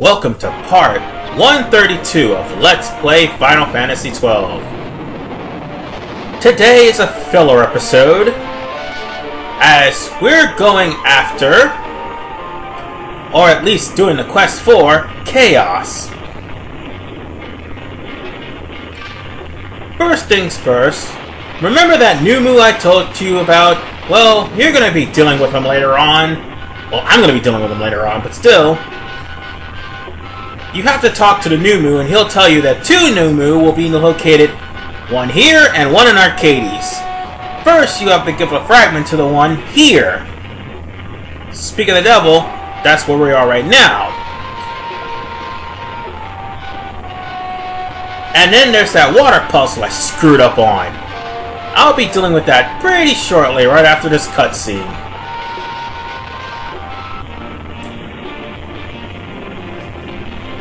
Welcome to part 132 of Let's Play Final Fantasy XII. Today is a filler episode, as we're going after, or at least doing the quest for, Chaos. First things first, remember that new Moo I told you about? Well, you're going to be dealing with him later on. Well, I'm going to be dealing with him later on, but still. You have to talk to the new Moo, and he'll tell you that two new Moo will be located, one here and one in Arcades. First, you have to give a fragment to the one here. Speak of the devil, that's where we are right now. And then there's that water puzzle I screwed up on. I'll be dealing with that pretty shortly, right after this cutscene.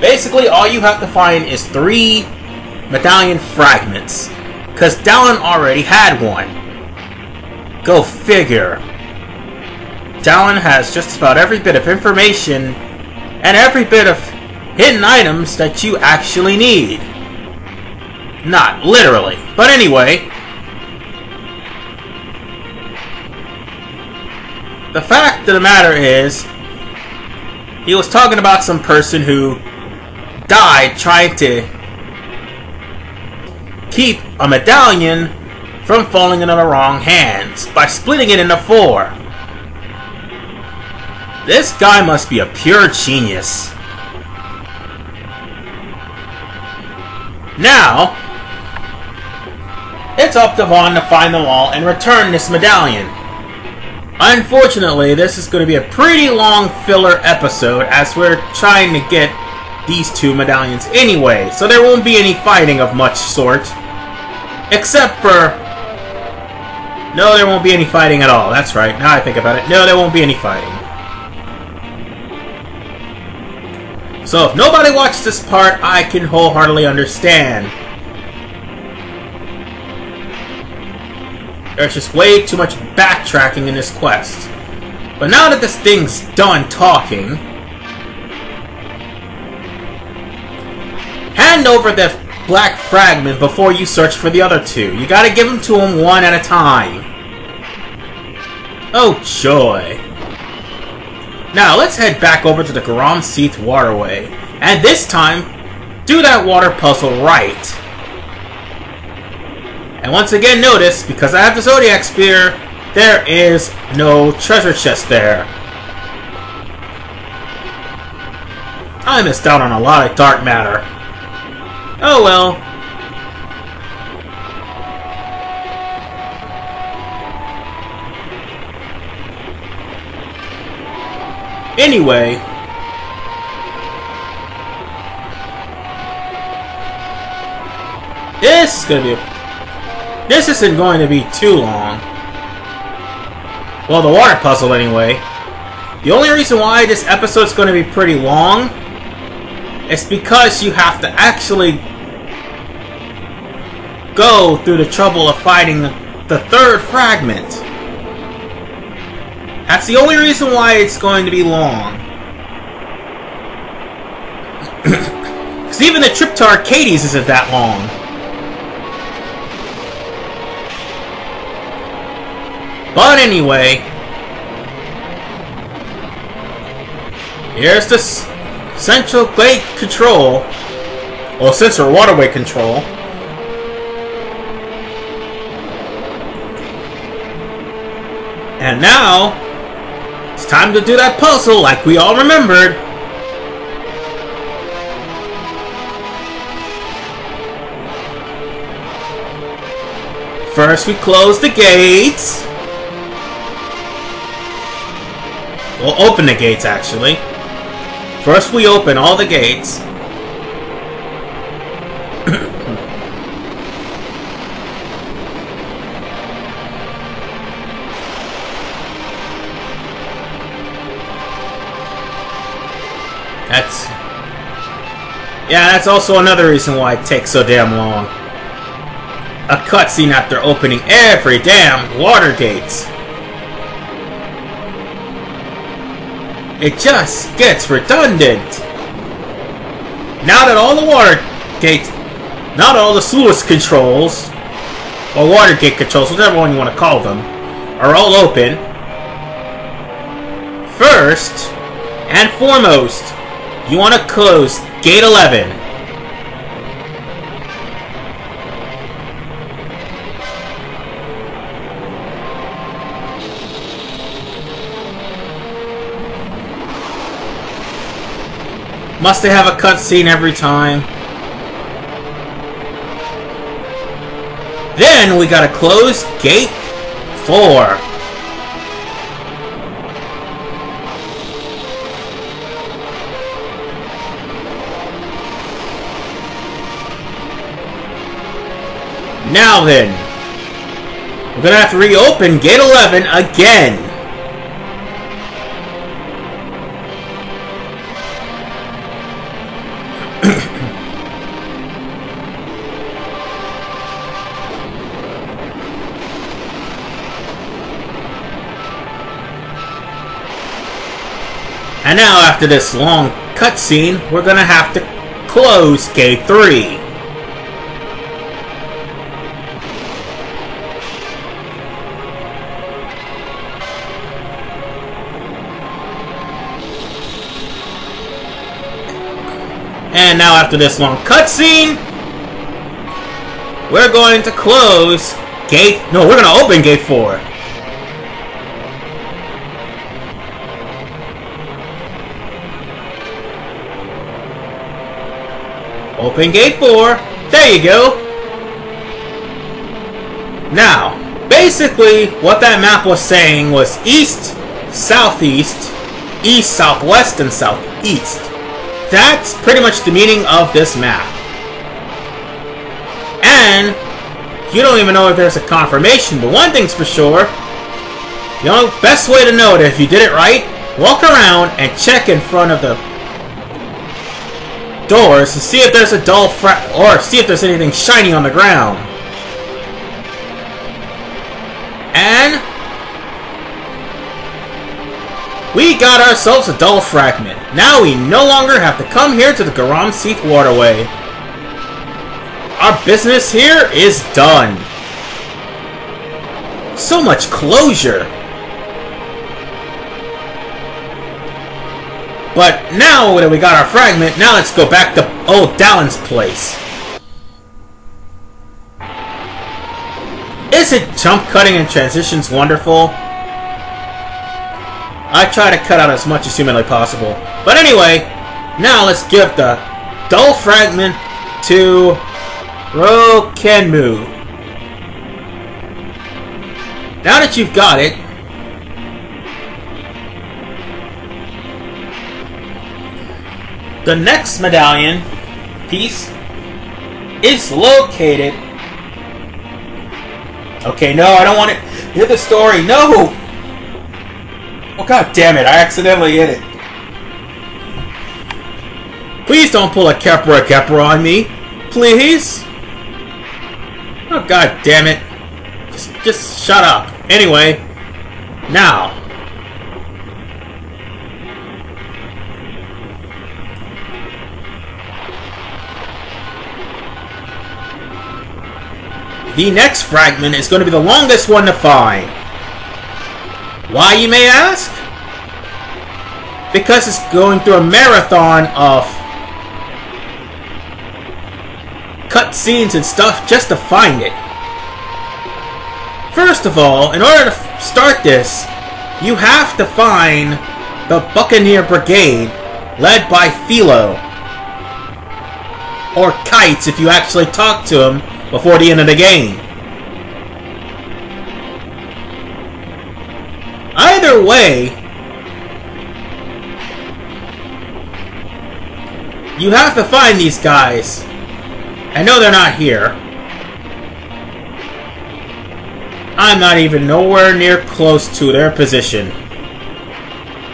Basically, all you have to find is 3 medallion fragments, because Dallin already had one. Go figure. Dallin has just about every bit of information and every bit of hidden items that you actually need. Not literally, but anyway. The fact of the matter is, he was talking about some person who died trying to keep a medallion from falling into the wrong hands by splitting it into 4. This guy must be a pure genius. Now, it's up to Vaughn to find them all and return this medallion. Unfortunately, this is going to be a pretty long filler episode as we're trying to get these 2 medallions anyway, so there won't be any fighting of much sort. Except for... No, there won't be any fighting at all. That's right, now I think about it. No, there won't be any fighting. So if nobody watched this part, I can wholeheartedly understand. There's just way too much backtracking in this quest. But now that this thing's done talking, hand over the black fragment before you search for the other 2. You gotta give them to him one at a time. Oh joy. Now let's head back over to the Garam-Seath waterway. And this time, do that water puzzle right. And once again notice, because I have the Zodiac Spear, there is no treasure chest there. I missed out on a lot of dark matter. Oh well. Anyway, this isn't going to be too long. Well, the water puzzle anyway. The only reason why this episode's going to be pretty long is because you have to actually go through the trouble of fighting the 3rd fragment. That's the only reason why it's going to be long. Because even the trip to Arcades isn't that long. But anyway, here's the Central Gate Control, or Central Waterway Control. And now, it's time to do that puzzle like we all remembered. First we close the gates. We'll open the gates actually. First we open all the gates. That's also another reason why it takes so damn long. A cutscene after opening every damn water gates. It just gets redundant. Now that all the water gates, now that all the sluice controls, or water gate controls, whatever one you want to call them, are all open, first and foremost, you want to close Gate 11. Must they have a cutscene every time? Then we gotta close Gate 4. Now then, we're gonna have to reopen Gate 11 again. And now, after this long cutscene, we're gonna have to close Gate 3. And now, after this long cutscene, we're going to close Gate... No, we're gonna open Gate 4. Open Gate 4. There you go. Now, basically, what that map was saying was east, southeast, east, southwest, and southeast. That's pretty much the meaning of this map. And you don't even know if there's a confirmation, but one thing's for sure. The only best way to know that if you did it right, walk around and check in front of the doors to see if there's a dull or see if there's anything shiny on the ground. And we got ourselves a dull fragment. Now we no longer have to come here to the Garam Seath waterway. Our business here is done. So much closure. But now that we got our fragment, now let's go back to old Dallin's place. Isn't jump cutting and transitions wonderful? I try to cut out as much as humanly possible. But anyway, now let's give the dull fragment to Rokenmu. Now that you've got it, the next medallion piece is located... Okay, no, I don't want to hear the story. No! Oh, god damn it, I accidentally hit it. Please don't pull a Kepra on me. Please? Oh, god damn it. Just shut up. Anyway, now... the next fragment is going to be the longest one to find. Why, you may ask? Because it's going through a marathon of cutscenes and stuff just to find it. First of all, in order to start this, you have to find the Buccaneer Brigade led by Philo. Or Kites if you actually talk to him before the end of the game. Either way, you have to find these guys. I know they're not here. I'm not even nowhere near close to their position.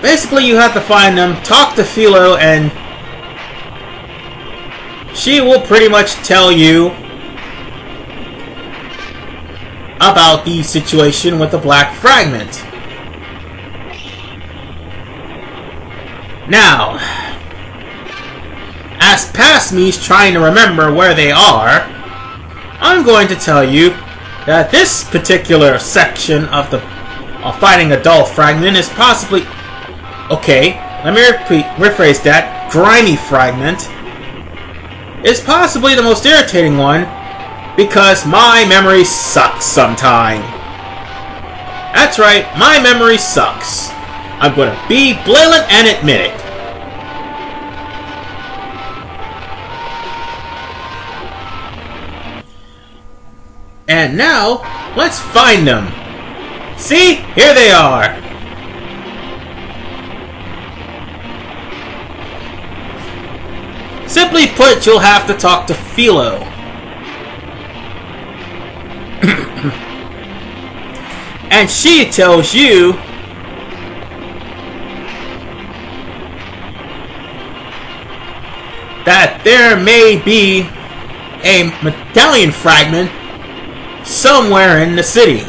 Basically, you have to find them, talk to Philo, and she will pretty much tell you about the situation with the Black Fragment. Now, as past past me's trying to remember where they are, I'm going to tell you that this particular section of finding a dull fragment is possibly... Okay, let me rephrase that. Grimy fragment is possibly the most irritating one because my memory sucks sometime. That's right, my memory sucks. I'm going to be blatant and admit it. And now, let's find them. See? Here they are. Simply put, you'll have to talk to Philo. And she tells you that there may be a medallion fragment somewhere in the city.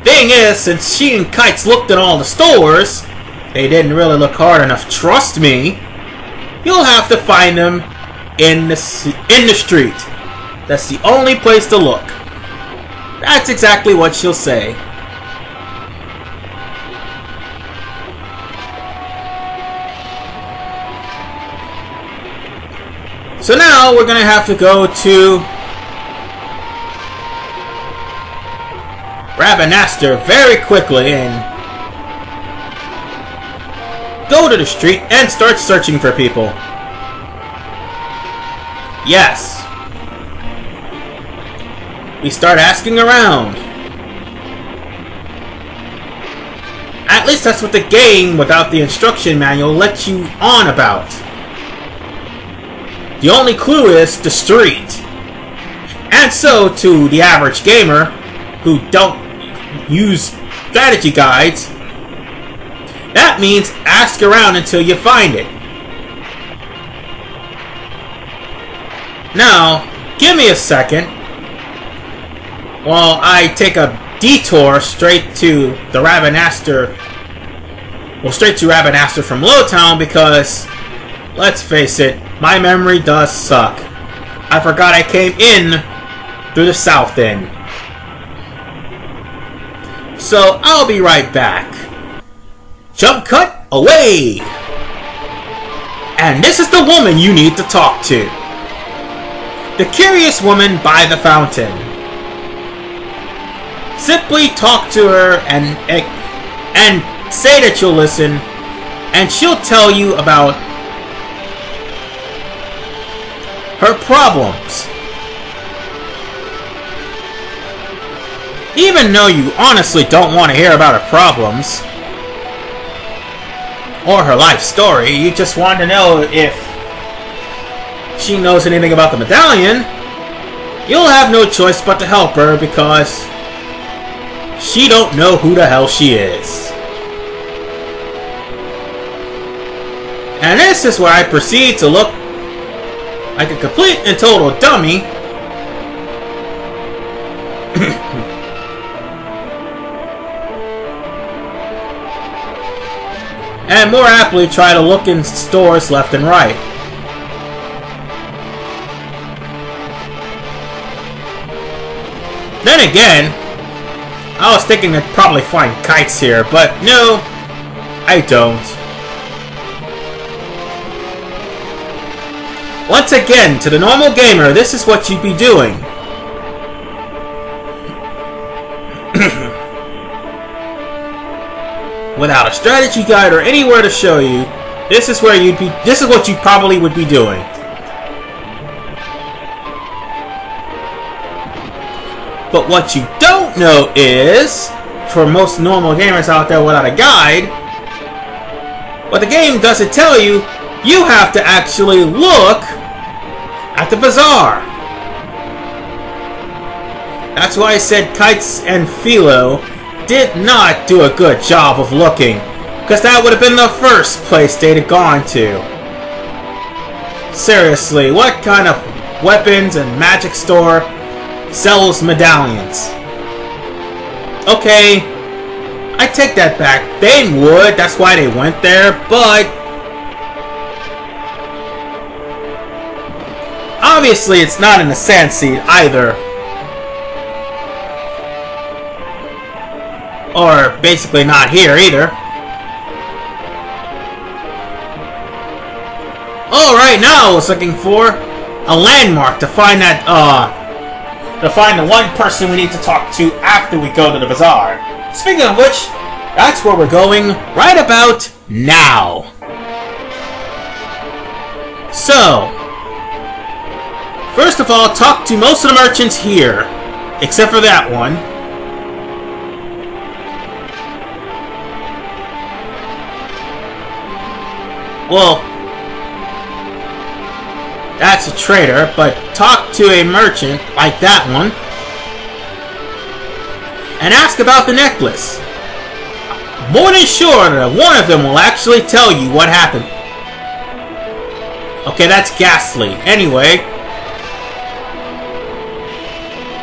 Thing is, since she and Kites looked at all the stores, they didn't really look hard enough. Trust me, you'll have to find them in the street. That's the only place to look. That's exactly what she'll say. So now we're gonna have to go to Rabanastre very quickly and go to the street and start searching for people. Yes. We start asking around. At least that's what the game, without the instruction manual, lets you on about. The only clue is the street. And so, to the average gamer who don't use strategy guides, that means ask around until you find it. Now, give me a second while I take a detour straight to the Rabanastre. Well, straight to Rabanastre from Lowtown because, let's face it, my memory does suck. I forgot I came in through the south end. So, I'll be right back. Jump cut away! And this is the woman you need to talk to. The curious woman by the fountain. Simply talk to her and say that you'll listen, and she'll tell you about her problems. Even though you honestly don't want to hear about her problems or her life story, you just want to know if she knows anything about the medallion, you'll have no choice but to help her because she don't know who the hell she is. And this is where I proceed to look like a complete and total dummy and more aptly try to look in stores left and right. Then again, I was thinking I'd probably find Kites here, but no, I don't. Once again, to the normal gamer, this is what you'd be doing. Without a strategy guide or anywhere to show you, this is what you probably would be doing. But what you don't know is, for most normal gamers out there without a guide, what the game doesn't tell you, you have to actually look at the bazaar. That's why I said Kites and Philo did not do a good job of looking, because that would have been the first place they'd have gone to. Seriously, what kind of weapons and magic store sells medallions? Okay, I take that back. They would. That's why they went there. But obviously, it's not in the sand seed either. Or basically not here either. Oh, right now I was looking for a landmark to find that, to find the one person we need to talk to after we go to the bazaar. Speaking of which, that's where we're going right about now. So, first of all, talk to most of the merchants here, except for that one. Well, that's a trader, but talk to a merchant like that one and ask about the necklace. More than sure that one of them will actually tell you what happened. Okay, that's ghastly. Anyway,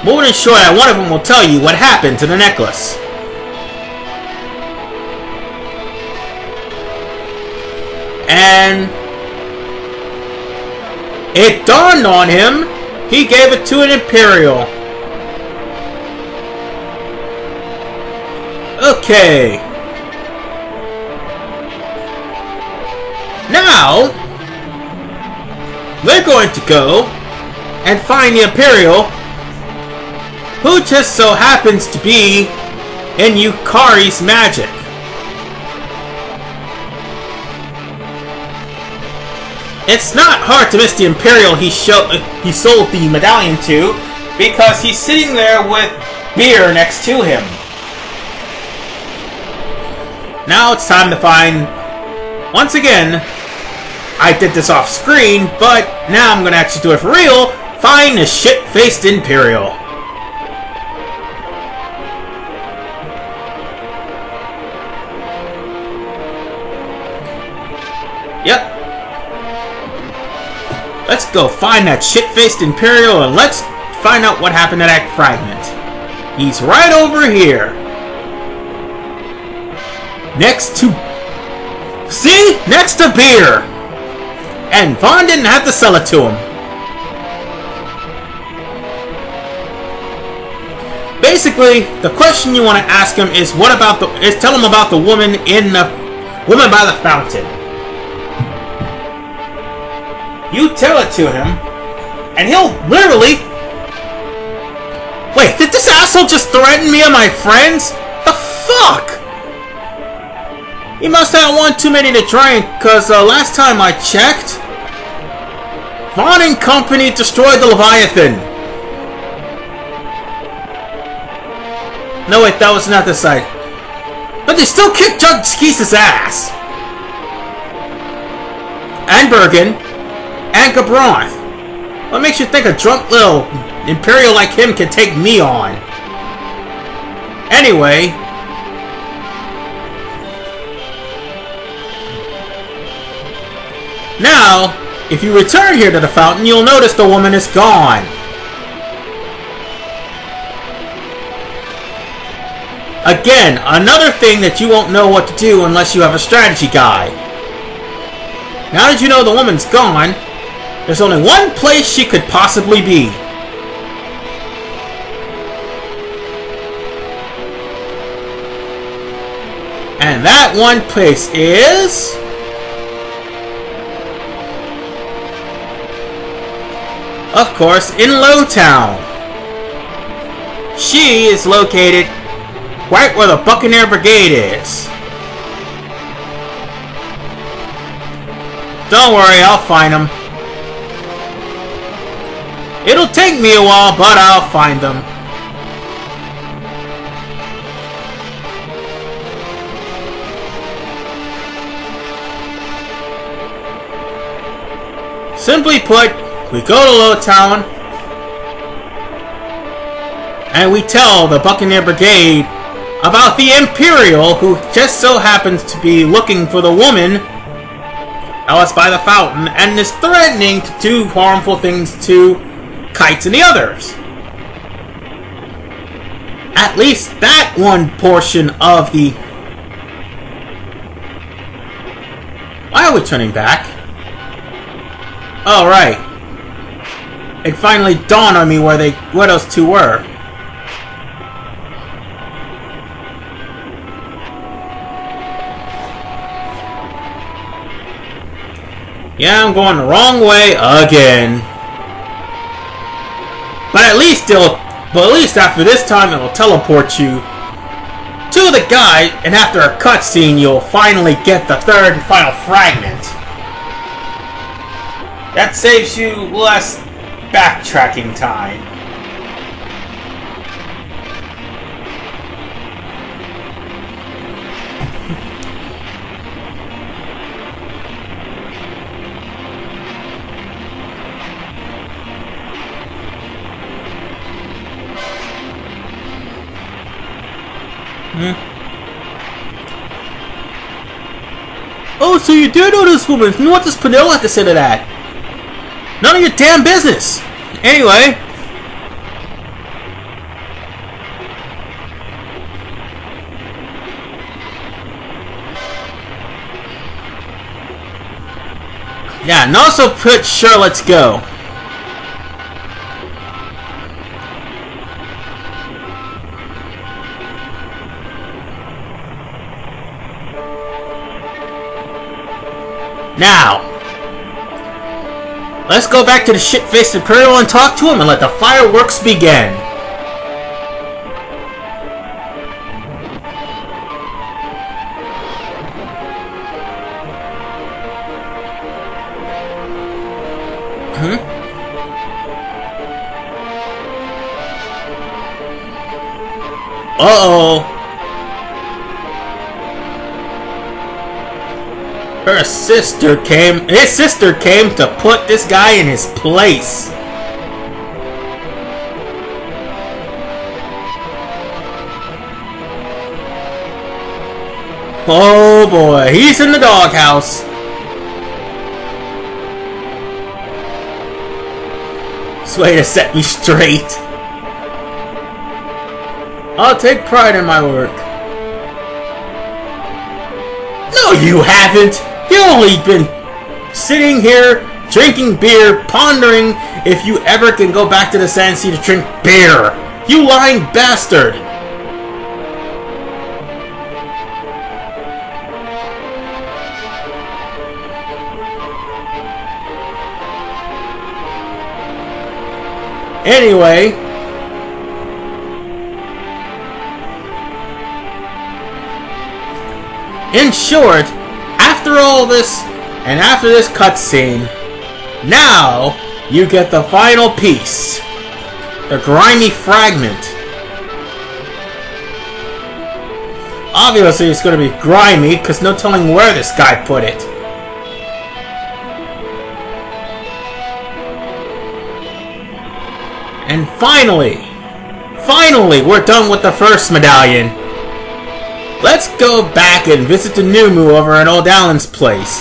more than sure that one of them will tell you what happened to the necklace. And it dawned on him, he gave it to an Imperial. Okay. Now, we're going to go and find the Imperial, who just so happens to be in Yukari's magic. It's not hard to miss the Imperial he sold the medallion to, because he's sitting there with beer next to him. Now it's time to find... Once again, I did this off screen, but now I'm going to actually do it for real. Find the shit-faced Imperial. Yep. Let's go find that shit-faced Imperial and let's find out what happened to that fragment. He's right over here. Next to... See? Next to beer. And Vaughn didn't have to sell it to him. Basically, the question you want to ask him is what about the... tell him about the woman in the... woman by the fountain. You tell it to him, and he'll literally... Wait, did this asshole just threaten me and my friends? The fuck? He must have one too many to drink, because last time I checked, Vaughn and company destroyed the Leviathan. No, wait, that was not the side. But they still kicked Judge Skeese's ass. And Bergen. And Gabronth. What makes you think a drunk little Imperial like him can take me on? Anyway. Now, if you return here to the fountain, you'll notice the woman is gone. Again, another thing that you won't know what to do unless you have a strategy guide. Now that you know the woman's gone, there's only one place she could possibly be. And that one place is... of course, in Lowtown. She is located right where the Buccaneer Brigade is. Don't worry, I'll find them. It'll take me a while, but I'll find them. Simply put, we go to Lowtown, and we tell the Buccaneer Brigade about the Imperial, who just so happens to be looking for the woman Alice by the fountain, and is threatening to do harmful things to Kites and the others. At least that one portion of the Why are we turning back? Oh, right. It finally dawned on me where those two were. Yeah, I'm going the wrong way again. But at least after this time it will teleport you to the guy, and after a cutscene you'll finally get the third and final fragment. That saves you less backtracking time. Oh, so you do know this woman. What does Pinot have to say to that? None of your damn business. Anyway. Yeah, and also put sure, let's go. Now, let's go back to the shit-faced Imperial and talk to him and let the fireworks begin. Uh-oh. His sister came to put this guy in his place. Oh boy, he's in the doghouse. This way to set me straight. I'll take pride in my work. No, you haven't! You've only been sitting here, drinking beer, pondering if you ever can go back to the Sand Sea to drink beer. You lying bastard! Anyway, in short, after all this, and after this cutscene, now you get the final piece. The grimy fragment. Obviously it's going to be grimy, because no telling where this guy put it. And finally, we're done with the first medallion. Let's go back and visit the Numu over at Old Alan's place.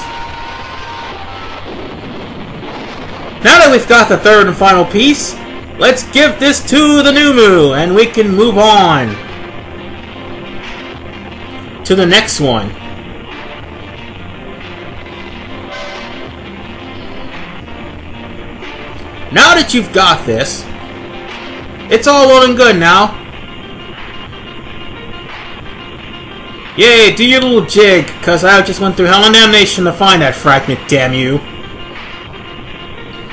Now that we've got the third and final piece, let's give this to the Numu and we can move on to the next one. Now that you've got this, it's all well and good now. Yay, do your little jig, cause I just went through hell and damnation to find that fragment, damn you.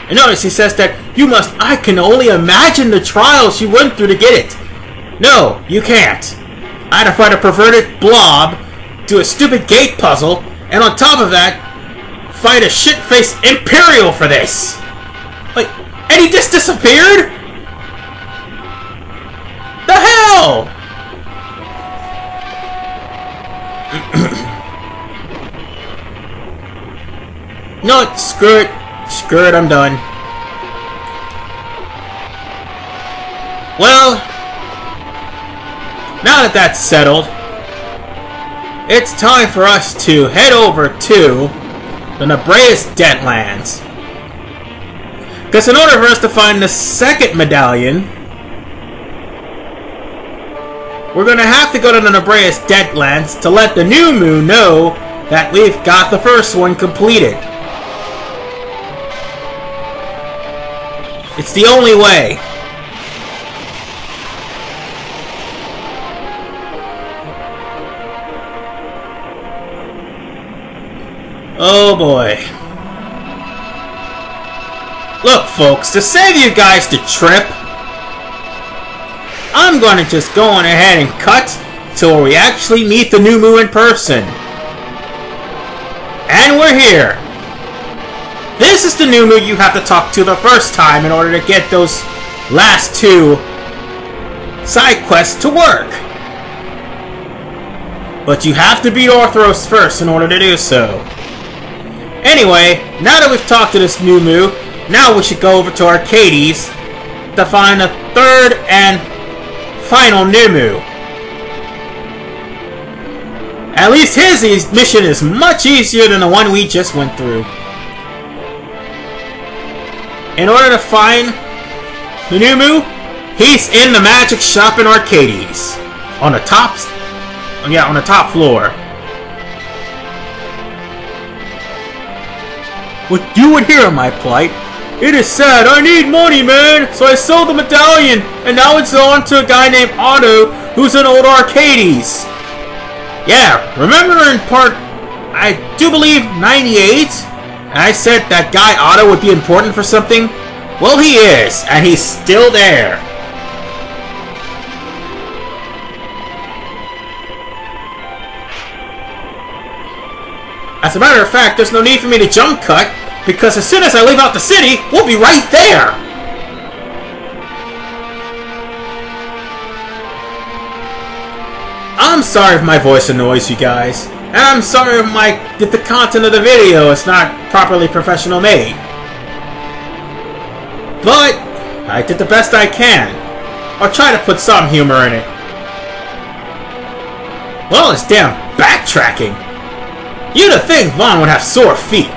And notice he says that I can only imagine the trials you went through to get it. No, you can't. I had to fight a perverted blob, do a stupid gate puzzle, and on top of that, fight a shit-faced Imperial for this. Like, and he just disappeared? The hell? No, screw it. Screw it, I'm done. Well, now that that's settled, it's time for us to head over to the Nebraeus Deadlands. Because in order for us to find the second medallion, we're going to have to go to the Nebraeus Deadlands to let the Numu know that we've got the first one completed. It's the only way. Oh boy. Look folks, to save you guys the trip, I'm going to just go on ahead and cut to where we actually meet the New Moo in person. And we're here. This is the New Moo you have to talk to the first time in order to get those last two side quests to work. But you have to beat Orthros first in order to do so. Anyway, now that we've talked to this New Moo, now we should go over to Arcades to find the third and final New Moo. At least his mission is much easier than the one we just went through. In order to find the New Moo, he's in the magic shop in Arcades. On the top floor. What you would hear my plight. It is sad, I need money, man! So I sold the medallion, and now it's on to a guy named Otto, who's an old Arcades. Yeah, remember in part, I do believe 98? I said that guy Otto would be important for something? Well, he is, and he's still there. As a matter of fact, there's no need for me to jump cut, because as soon as I leave out the city, we'll be right there! I'm sorry if my voice annoys you guys, and I'm sorry if the content of the video is not properly professional made. But I did the best I can. I'll try to put some humor in it. Well, it's damn backtracking. You'd have think Vaughn would have sore feet.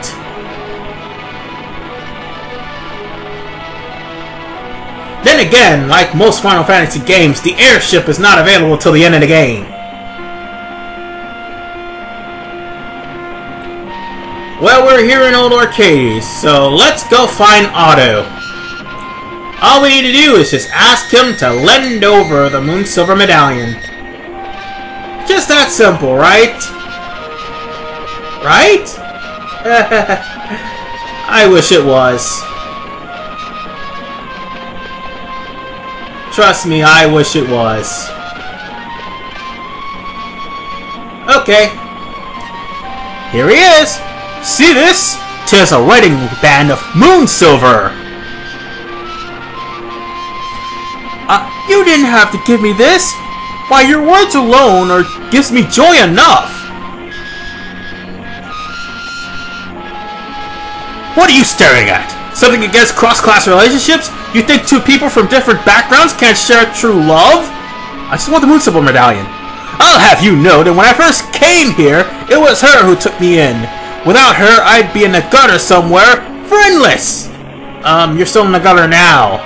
Then again, like most Final Fantasy games, the airship is not available till the end of the game. Well, we're here in Old Arcades, so let's go find Otto. All we need to do is just ask him to lend over the Moon Silver Medallion. Just that simple, right? Right? I wish it was. Trust me, I wish it was. Okay. Here he is. See this? 'Tis a wedding band of Moon Silver. You didn't have to give me this. Why, your words alone gives me joy enough. What are you staring at? Something against cross-class relationships? You think two people from different backgrounds can't share true love? I just want the Moon Silver Medallion. I'll have you know that when I first came here, it was her who took me in. Without her, I'd be in the gutter somewhere, friendless. You're still in the gutter now.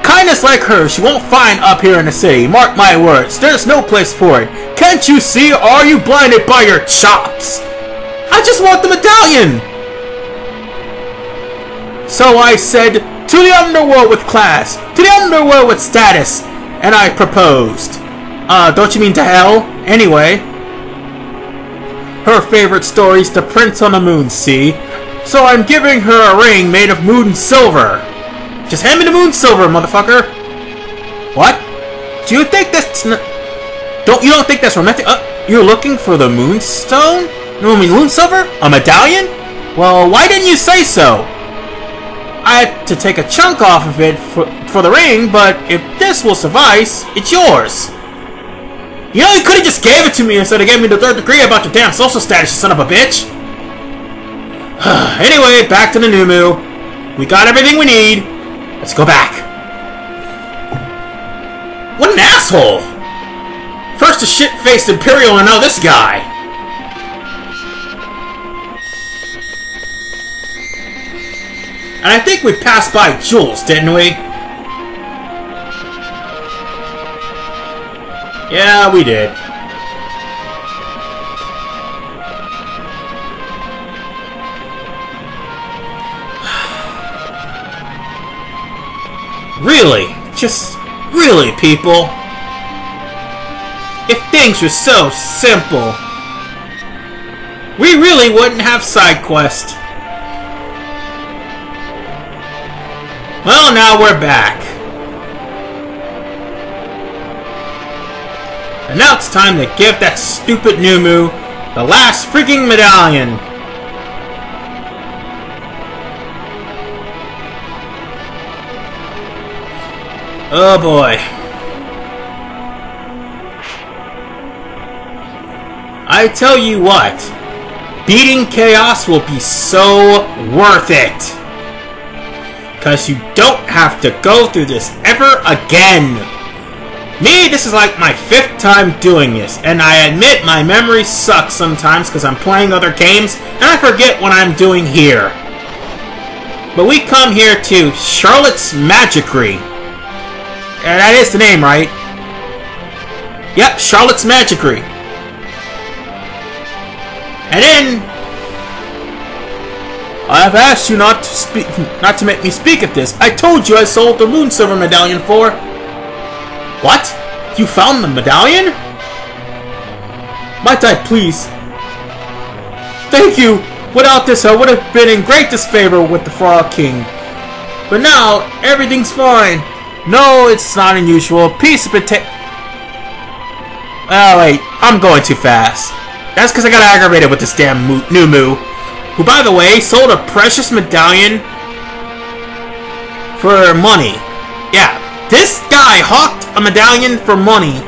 Kindness like her, she won't find up here in the city. Mark my words, there's no place for it. Can't you see, or are you blinded by your chops? I just want the medallion. So I said, to the underworld with class, to the underworld with status, and I proposed. Don't you mean to hell? Anyway, her favorite story's The Prince on the Moon, see? So I'm giving her a ring made of moon silver. Just hand me the moon silver, motherfucker. What? Do you think that's you don't think that's romantic? You're looking for the moonstone? No, I mean moon silver? A medallion? Well, why didn't you say so? I had to take a chunk off of it for the ring, but if this will suffice, it's yours. You know, you could have just gave it to me instead of gave me the third degree about your damn social status, you son of a bitch. Anyway, back to the New Moo. We got everything we need. Let's go back. What an asshole! First a shit-faced Imperial and now this guy. And I think we passed by Jules, didn't we? Yeah, we did. Really, just really, people. If things were so simple, we really wouldn't have Sidequest. Well, now we're back. And now it's time to give that stupid Numu the last freaking medallion. Oh boy. I tell you what, beating Chaos will be so worth it. Because you don't have to go through this ever again. Me, this is like my 5th time doing this, and I admit my memory sucks sometimes because I'm playing other games and I forget what I'm doing here. But we come here to Charlotte's Magicry. And that is the name, right? Yep, Charlotte's Magicry. And then I've asked you not to make me speak of this. I told you I sold the Moon Silver Medallion for. What? You found the medallion? Might I please? Thank you! Without this, I would have been in great disfavor with the Frog King. But now, everything's fine. No, it's not unusual. Piece of potato. Oh, wait. I'm going too fast. That's because I got aggravated with this damn Numu. Who, by the way, sold a precious medallion for money. Yeah. This guy hawked a medallion for money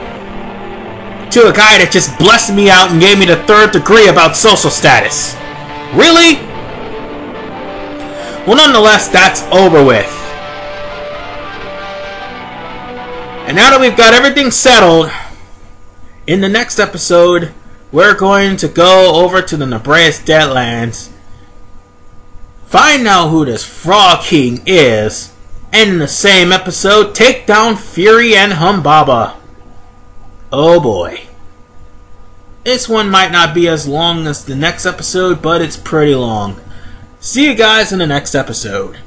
to a guy that just blessed me out and gave me the 3rd degree about social status. Really? Well, nonetheless, that's over with. And now that we've got everything settled, in the next episode, we're going to go over to the Nebraska Deadlands, find out who this Frog King is, and in the same episode, take down Fury and Humbaba. Oh boy. This one might not be as long as the next episode, but it's pretty long. See you guys in the next episode.